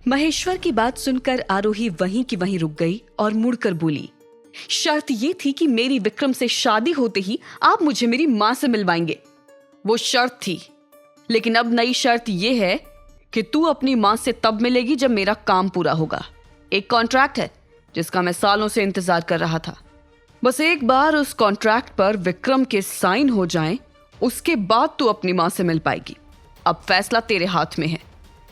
महेश्वर की बात सुनकर आरोही वहीं की वहीं रुक गई और मुड़कर बोली, शर्त ये थी कि मेरी विक्रम से शादी होते ही आप मुझे मेरी माँ से मिलवाएंगे। वो शर्त थी, लेकिन अब नई शर्त ये है कि तू अपनी माँ से तब मिलेगी जब मेरा काम पूरा होगा। एक कॉन्ट्रैक्ट है जिसका मैं सालों से इंतजार कर रहा था। बस एक बार उस कॉन्ट्रैक्ट पर विक्रम के साइन हो जाएं, उसके बाद तू अपनी माँ से मिल पाएगी। अब फैसला तेरे हाथ में है,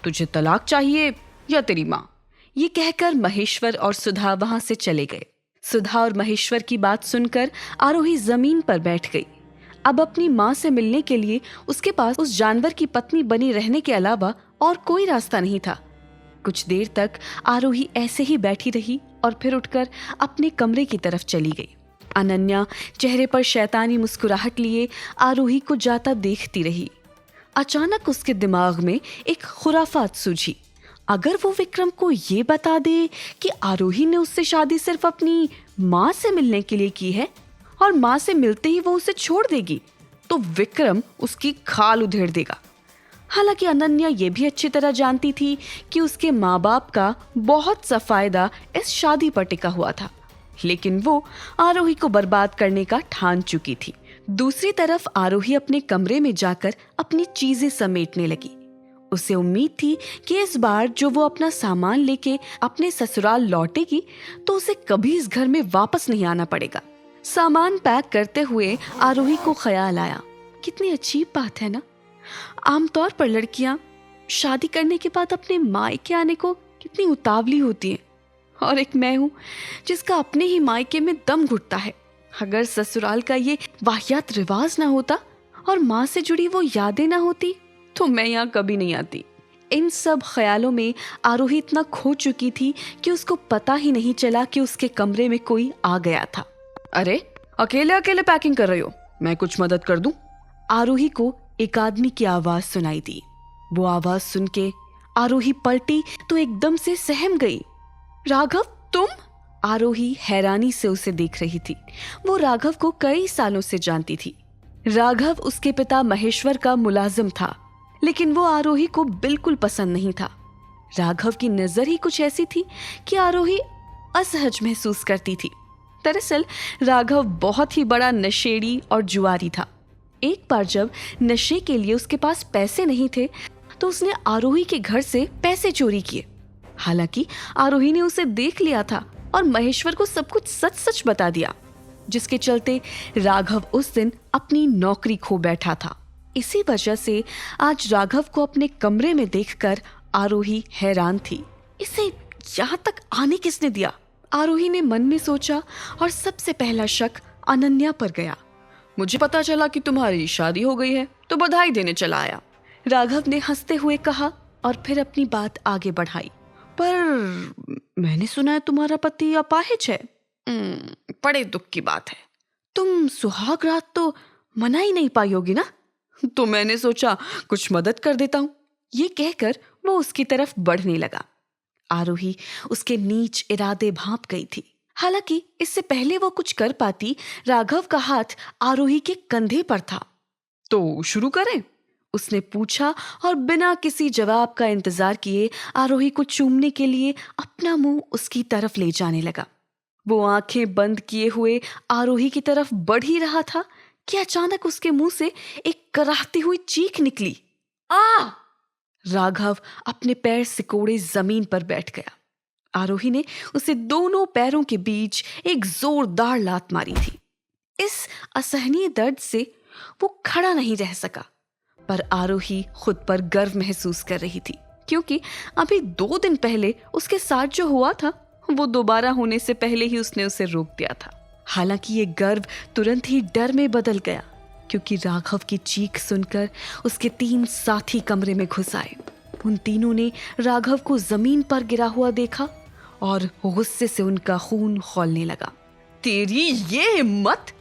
तुझे तलाक चाहिए या तेरी माँ। ये कहकर महेश्वर और सुधा वहां से चले गए। सुधा और महेश्वर की बात सुनकर आरोही जमीन पर बैठ गई। अब अपनी माँ से मिलने के लिए उसके पास उस जानवर की पत्नी बनी रहने के अलावा और कोई रास्ता नहीं था। कुछ देर तक आरोही ऐसे ही बैठी रही और फिर उठकर अपने कमरे की तरफ चली गई। अनन्या चेहरे पर शैतानी मुस्कुराहट लिए आरोही को जाता देखती रही। अचानक उसके दिमाग में एक खुराफात सूझी। अगर वो विक्रम को ये बता दे कि आरोही ने उससे शादी सिर्फ अपनी माँ से मिलने के लिए की है और माँ से मिलते ही वो उसे छोड़ देगी, तो विक्रम उसकी खाल उधेड़ देगा। हालांकि अनन्या ये भी अच्छी तरह जानती थी कि उसके माँ बाप का बहुत सा फायदा इस शादी पर टिका हुआ था, लेकिन वो आरोही को बर्बाद करने का ठान चुकी थी। दूसरी तरफ आरोही अपने कमरे में जाकर अपनी चीजें समेटने लगी। उसे उम्मीद थी कि इस बार जो वो अपना सामान लेके अपने ससुराल लौटेगी तो उसे कभी इस घर में वापस नहीं आना पड़ेगा। सामान पैक करते हुए आरोही को ख्याल आया, कितनी अजीब बात है ना। आमतौर पर लड़कियां शादी करने के बाद अपने मायके आने को कितनी उतावली होती हैं, और एक मैं हूं जिसका अपने ही मायके में दम घुटता है। अगर ससुराल का ये वाहियात रिवाज ना होता और माँ से जुड़ी वो यादें ना होती तो मैं यहाँ कभी नहीं आती। इन सब ख्यालों में आरोही इतना खो चुकी थी कि उसको पता ही नहीं चला कि उसके कमरे में कोई आ गया था। अरे, अकेले अकेले पैकिंग कर रही हो, मैं कुछ मदद कर दूं? आरोही को एक आदमी की आवाज सुनाई दी। वो आवाज सुन के आरोही पलटी तो एकदम से सहम गई। राघव, तुम? आरोही हैरानी से उसे देख रही थी। वो राघव को कई सालों से जानती थी। राघव उसके पिता महेश्वर का मुलाजिम था, लेकिन वो आरोही को बिल्कुल पसंद नहीं था। राघव की नजर ही कुछ ऐसी थी कि आरोही असहज महसूस करती थी। दरअसल राघव बहुत ही बड़ा नशेड़ी और जुआरी था। एक बार जब नशे के लिए उसके पास पैसे नहीं थे तो उसने आरोही के घर से पैसे चोरी किए। हालांकि आरोही ने उसे देख लिया था और महेश्वर को सब कुछ सच सच बता दिया, जिसके चलते राघव उस दिन अपनी नौकरी खो बैठा था। इसी वजह से आज राघव को अपने कमरे में देखकर आरोही हैरान थी। इसे यहाँ तक आने किसने दिया? आरोही ने मन में सोचा और सबसे पहला शक अनन्या पर गया। मुझे पता चला कि तुम्हारी शादी हो गई है तो बधाई देने चला आया, राघव ने हंसते हुए कहा और फिर अपनी बात आगे बढ़ाई। पर मैंने सुना है तुम्हारा पति अपाहिज है। बड़े दुख की बात है। तुम सुहाग रात तो मना ही नहीं पाई होगी ना, तो मैंने सोचा कुछ मदद कर देता हूँ। ये कहकर वो उसकी तरफ बढ़ने लगा। आरोही उसके नीच इरादे भांप गई थी। हालांकि इससे पहले वो कुछ कर पाती, राघव का हाथ आरोही के कंधे पर था। तो शुरू करें? उसने पूछा और बिना किसी जवाब का इंतजार किए आरोही को चूमने के लिए अपना मुंह उसकी तरफ ले जाने लगा। वो आंखें बंद किए हुए आरोही की तरफ बढ़ ही रहा था कि अचानक उसके मुंह से एक कराहती हुई चीख निकली। आ! राघव अपने पैर सिकोड़े जमीन पर बैठ गया। आरोही ने उसे दोनों पैरों के बीच एक जोरदार लात मारी थी। इस असहनीय दर्द से वो खड़ा नहीं रह सका, पर आरोही खुद पर गर्व महसूस कर रही थी, क्योंकि अभी 2 दिन पहले उसके साथ जो हुआ था वो दोबारा होने से पहले ही उसने उसे रोक दिया था। हालांकि ये गर्व तुरंत ही डर में बदल गया, क्योंकि राघव की चीख सुनकर उसके 3 साथी कमरे में घुस आए। उन तीनों ने राघव को जमीन पर गिरा हुआ देखा और गुस्से से उनका खून खौलने लगा। तेरी ये हिम्मत!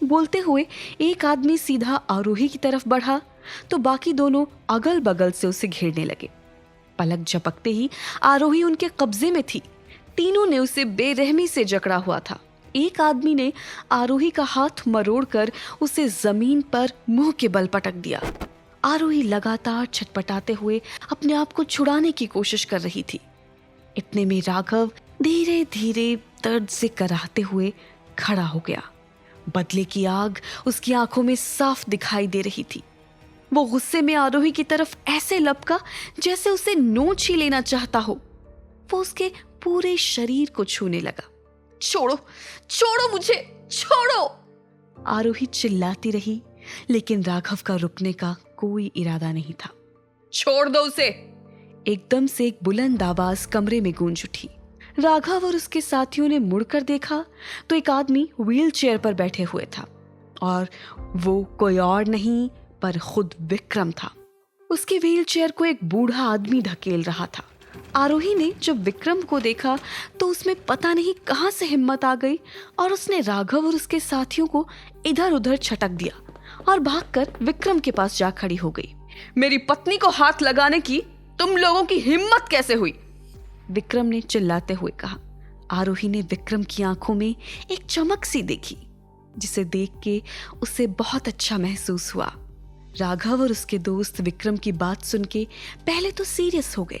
बोलते हुए एक आदमी सीधा आरोही की तरफ बढ़ा तो बाकी दोनों अगल बगल से उसे घेरने लगे। पलक झपकते ही आरोही उनके कब्जे में थी। तीनों ने उसे बेरहमी से जकड़ा हुआ था। एक आदमी ने आरोही का हाथ मरोड़कर उसे जमीन पर मुंह के बल पटक दिया। आरोही लगातार छटपटाते हुए अपने आप को छुड़ाने की कोशिश कर रही थी, इतने में राघव धीरे धीरे दर्द से कराहते हुए खड़ा हो गया। बदले की आग उसकी आंखों में साफ दिखाई दे रही थी। वो गुस्से में आरोही की तरफ ऐसे लपका जैसे उसे नोच ही लेना चाहता हो। वो उसके पूरे शरीर को छूने लगा। छोड़ो, छोड़ो मुझे, छोड़ो! आरोही चिल्लाती रही, लेकिन राघव का रुकने का कोई इरादा नहीं था। छोड़ दो उसे! एकदम से एक बुलंद आवाज कमरे में गूंज उठी। राघव और उसके साथियों ने मुड़कर देखा तो एक आदमी व्हील चेयर पर बैठे हुए था, और वो कोई और नहीं पर खुद विक्रम था। उसके व्हील चेयर को एक बूढ़ा आदमी धकेल रहा था। आरोही ने जब विक्रम को देखा तो उसमें पता नहीं कहां से हिम्मत आ गई, और उसने राघव और उसके साथियों को इधर उधर छटक दिया और भागकर विक्रम के पास जा खड़ी हो गई। मेरी पत्नी को हाथ लगाने की तुम लोगों की हिम्मत कैसे हुई? विक्रम ने चिल्लाते हुए कहा। आरोही ने विक्रम की आंखों में एक चमक सी देखी, जिसे देख के उसे बहुत अच्छा महसूस हुआ। राघव और उसके दोस्त विक्रम की बात सुन के पहले तो सीरियस हो गए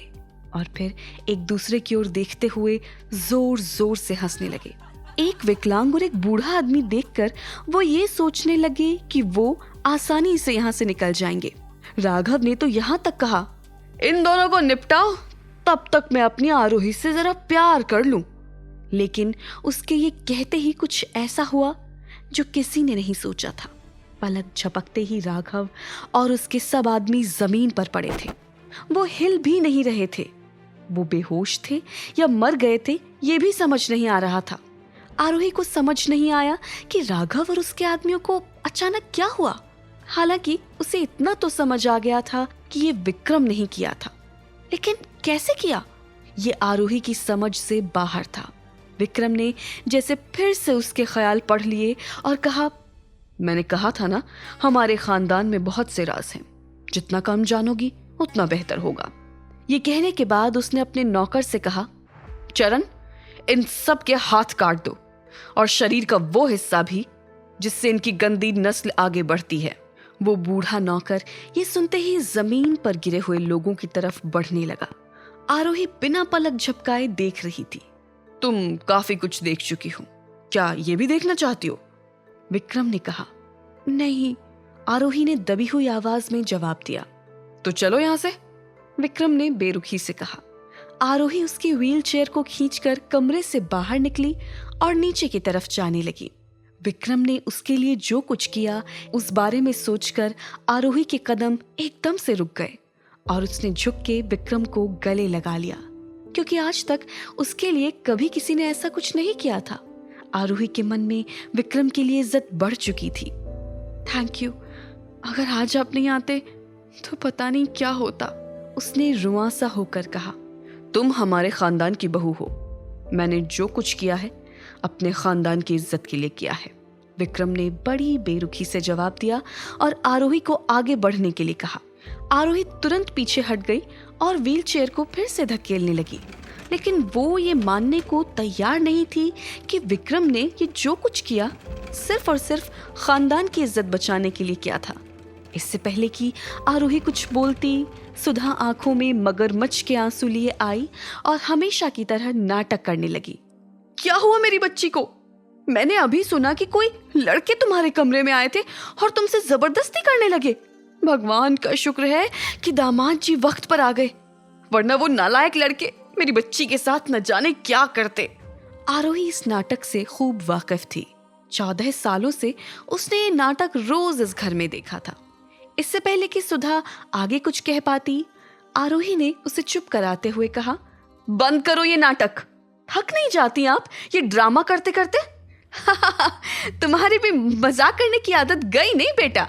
और फिर एक दूसरे की ओर देखते हुए जोर जोर से हंसने लगे। एक विकलांग और एक बूढ़ा आदमी देखकर वो ये सोचने लगे कि वो आसानी से यहाँ से निकल जाएंगे। राघव ने तो यहाँ तक कहा, इन दोनों को निपटाओ, तब तक मैं अपनी आरोही से जरा प्यार कर लूं। लेकिन उसके ये कहते ही कुछ ऐसा हुआ जो किसी ने नहीं सोचा था। पलक झपकते ही राघव और उसके सब आदमी जमीन पर पड़े थे। वो हिल भी नहीं रहे थे। वो बेहोश थे या मर गए थे, ये भी समझ नहीं आ रहा था। आरोही को समझ नहीं आया कि राघव और उसके आदमियों को अचानक क्या हुआ। हालांकि उसे इतना तो समझ आ गया था कि ये विक्रम नहीं किया था, लेकिन कैसे किया ये आरोही की समझ से बाहर था। विक्रम ने जैसे फिर से उसके ख्याल पढ़ लिए और कहा, मैंने कहा था ना, हमारे खानदान में बहुत से राज हैं, जितना कम जानोगी उतना बेहतर होगा। ये कहने के बाद उसने अपने नौकर से कहा, चरण, इन सब के हाथ काट दो और शरीर का वो हिस्सा भी जिससे इनकी गंदी नस्ल आगे बढ़ती है। वो बूढ़ा नौकर ये सुनते ही जमीन पर गिरे हुए लोगों की तरफ बढ़ने लगा। आरोही बिना पलक झपकाए देख रही थी। तुम काफी कुछ देख चुकी हो, क्या ये भी देखना चाहती हो? विक्रम ने कहा। नहीं, आरोही ने दबी हुई आवाज में जवाब दिया। तो चलो यहां से, विक्रम ने बेरुखी से कहा। आरोही उसकी व्हील चेयर को खींचकर कमरे से बाहर निकली और नीचे की तरफ जाने लगी। विक्रम ने उसके लिए जो कुछ किया उस बारे में सोचकर आरोही के कदम एकदम से रुक गए और उसने झुक के विक्रम को गले लगा लिया, क्योंकि आज तक उसके लिए कभी किसी ने ऐसा कुछ नहीं किया था। आरोही के मन में विक्रम के लिए इज्जत बढ़ चुकी थी। थैंक यू, अगर आज आप नहीं आते तो पता नहीं क्या होता, उसने रुआंसा होकर कहा। तुम हमारे खानदान की बहू हो, मैंने जो कुछ किया है अपने खानदान की इज्जत के लिए किया है, विक्रम ने बड़ी बेरुखी से जवाब दिया और आरोही को आगे बढ़ने के लिए कहा। आरोही तुरंत पीछे हट गई और व्हील चेयर को फिर से धकेलने लगी, लेकिन वो ये मानने को तैयार नहीं थी कि विक्रम ने ये जो कुछ किया सिर्फ और सिर्फ खानदान की इज्जत बचाने के लिए किया था। इससे पहले कि आरोही कुछ बोलती, सुधा आंखों में मगरमच्छ के आंसू लिए आई और हमेशा की तरह नाटक करने लगी। क्या हुआ मेरी बच्ची को? मैंने अभी सुना कि कोई लड़के तुम्हारे कमरे में आए थे और तुमसे जबरदस्ती करने लगे। भगवान का शुक्र है कि दामाद जी वक्त पर आ गए, वरना वो नालायक लड़के मेरी बच्ची के साथ न जाने क्या करते। आरोही इस नाटक से खूब वाकिफ थी। 14 सालों से उसने ये नाटक रोज इस घर में देखा था। इससे पहले कि सुधा आगे कुछ कह पाती, आरोही ने उसे चुप कराते हुए कहा, बंद करो ये नाटक। थक नहीं जाती आप ये ड्रामा करते करते? तुम्हारी भी मजाक करने की आदत गई नहीं बेटा।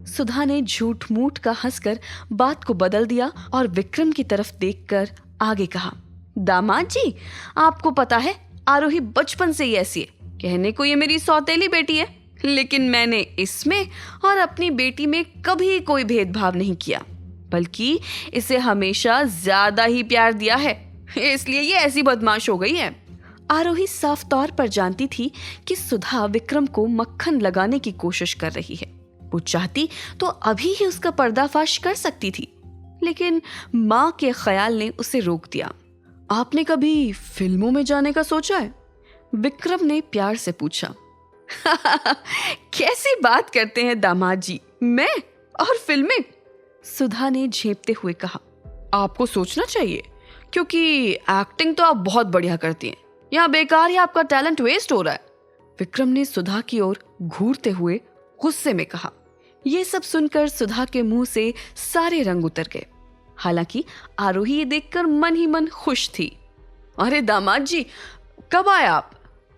सुधा ने झूठ मूठ का हंसकर बात को बदल दिया और विक्रम की तरफ देखकर आगे कहा, दामाद जी, आपको पता है आरोही बचपन से ही ऐसी है। कहने को ये मेरी सौतेली बेटी है, लेकिन मैंने इसमें और अपनी बेटी में कभी कोई भेदभाव नहीं किया, बल्कि इसे हमेशा ज्यादा ही प्यार दिया है, इसलिए ये ऐसी बदमाश हो गई है। आरोही साफ तौर पर जानती थी कि सुधा विक्रम को मक्खन लगाने की कोशिश कर रही है। वो चाहती तो अभी ही उसका पर्दाफाश कर सकती थी, लेकिन माँ के ख्याल ने उसे रोक दिया आपने कभी फिल्मों में जाने का सोचा है? विक्रम ने प्यार से पूछा। कैसी बात करते हैं दामाद जी, मैं और फिल्में? सुधा ने झेपते हुए कहा। आपको सोचना चाहिए, क्योंकि एक्टिंग तो आप बहुत बढ़िया करती हैं। यहाँ बेकार ही आपका टैलेंट वेस्ट हो रहा है। विक्रम ने सुधा की ओर घूरते हुए गुस्से में कहा। यह सब सुनकर सुधा के मुंह से सारे रंग उतर गए। हालांकि आरोही ये देखकर मन ही मन खुश थी। अरे दामाद जी, कब आए आप?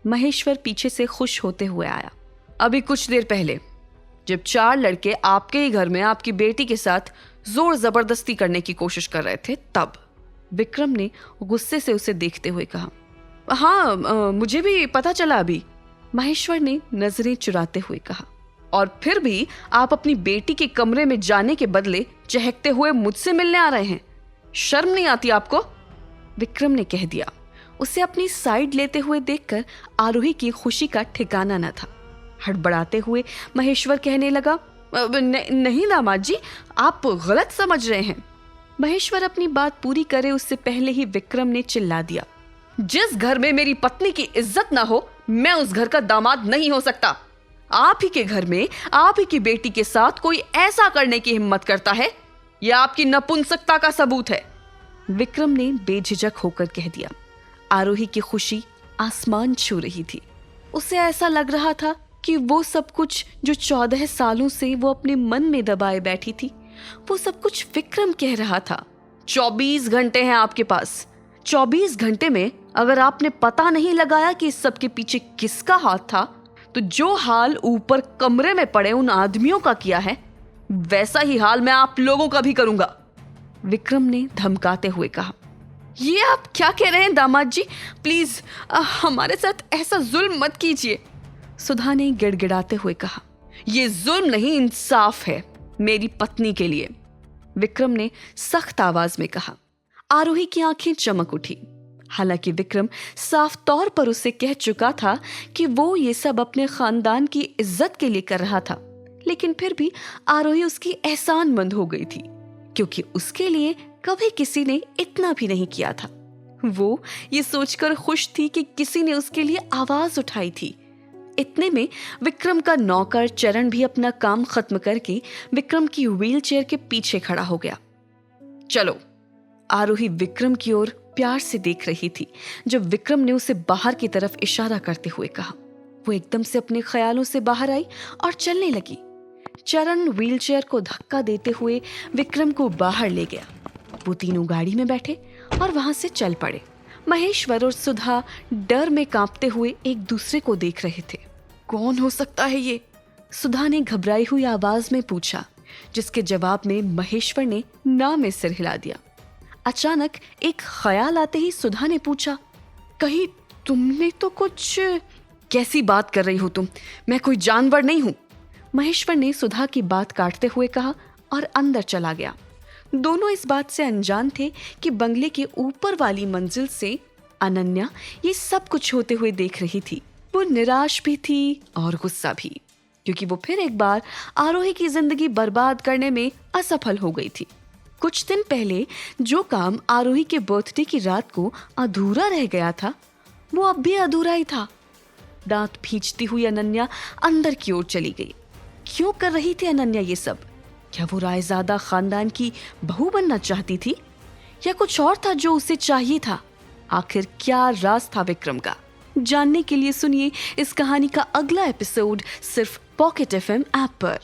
महेश्वर पीछे से खुश होते हुए आया। अभी कुछ देर पहले, जब 4 लड़के आपके ही घर में आपकी बेटी के साथ जोर जबरदस्ती करने की कोशिश कर रहे थे तब। विक्रम ने गुस्से से उसे देखते हुए कहा। हाँ, मुझे भी पता चला अभी, महेश्वर ने नजरें चुराते हुए कहा। और फिर भी आप अपनी बेटी के कमरे में जाने के बदले चहकते हुए मुझसे मिलने आ रहे हैं। शर्म नहीं आती आपको? विक्रम ने कह दिया। उसे अपनी साइड लेते हुए देखकर आरोही की खुशी का ठिकाना न था। हड़बड़ाते हुए महेश्वर कहने लगा, नहीं दामाद जी, आप गलत समझ रहे हैं। महेश्वर अपनी बात पूरी करे उससे पहले ही विक्रम ने चिल्ला दिया। जिस घर में मेरी पत्नी की इज्जत ना हो, मैं उस घर का दामाद नहीं हो सकता। आप ही के घर में आप ही की बेटी के साथ कोई ऐसा करने की हिम्मत करता है, यह आपकी नपुंसकता का सबूत है। विक्रम ने बेझिझक होकर कह दिया। आरोही की खुशी आसमान छू रही थी। उसे ऐसा लग रहा था कि वो सब कुछ जो 14 सालों से वो अपने मन में दबाए बैठी थी, वो सब कुछ विक्रम कह रहा था। 24 घंटे हैं आपके पास। 24 घंटे में अगर आपने पता नहीं लगाया कि इस सब के पीछे किसका हाथ था, तो जो हाल ऊपर कमरे में पड़े उन आदमियों का किया है, वैसा ही हाल मैं आप लोगों का भी करूंगा। विक्रम ने धमकाते हुए कहा। ये आप क्या कह रहे हैं दामाद जी? प्लीज हमारे साथ ऐसा जुल्म मत कीजिए। सुधा ने गिड़गिड़ाते हुए कहा। ये जुल्म नहीं, इंसाफ है मेरी पत्नी के लिए, विक्रम ने सख्त आवाज में कहा। आरोही की आंखें चमक उठी। हालांकि विक्रम साफ तौर पर उसे कह चुका था कि वो ये सब अपने खानदान की इज्जत के लिए कर रहा था, लेकिन फिर भी आरोही उसकी एहसानमंद हो गई थी, क्योंकि उसके लिए कभी किसी ने इतना भी नहीं किया था। वो ये सोचकर खुश थी कि किसी ने उसके लिए आवाज उठाई थी। इतने में विक्रम का नौकर चरण भी अपना काम खत्म करके विक्रम की व्हीलचेयर के पीछे खड़ा हो गया। चलो। आरोही विक्रम की ओर प्यार से देख रही थी जब विक्रम ने उसे बाहर की तरफ इशारा करते हुए कहा। वो एकदम से अपने ख्यालों से बाहर आई और चलने लगी। चरण व्हीलचेयर को धक्का देते हुए विक्रम को बाहर ले गया। वो तीनों गाड़ी में बैठे और वहां से चल पड़े। महेश्वर और सुधा डर में कांपते हुए एक दूसरे को देख रहे थे। कौन हो सकता है ये? सुधा ने घबराई हुई आवाज में पूछा, जिसके जवाब में महेश्वर ने ना में सिर हिला दिया। अचानक एक ख्याल आते ही सुधा ने पूछा, कहीं तुमने तो कुछ... कैसी बात कर रही हो तुम? मैं कोई जानवर नहीं हूं। महेश्वर ने सुधा की बात काटते हुए कहा और अंदर चला गया। दोनों इस बात से अनजान थे कि बंगले के ऊपर वाली मंजिल से अनन्या ये सब कुछ होते हुए देख रही थी। वो निराश भी थी और गुस्सा भी, क्योंकि वो फिर एक बार आरोही की जिंदगी बर्बाद करने में असफल हो गई थी। कुछ दिन पहले जो काम आरोही के बर्थडे की रात को अधूरा रह गया था, वो अब भी अधूरा ही था। दांत भींचती हुई अनन्या अंदर की ओर चली गई। क्यों कर रही थी अनन्या ये सब? क्या वो रायजादा खानदान की बहू बनना चाहती थी, या कुछ और था जो उसे चाहिए था? आखिर क्या राज था विक्रम का? जानने के लिए सुनिए इस कहानी का अगला एपिसोड सिर्फ पॉकेट FM ऐप पर।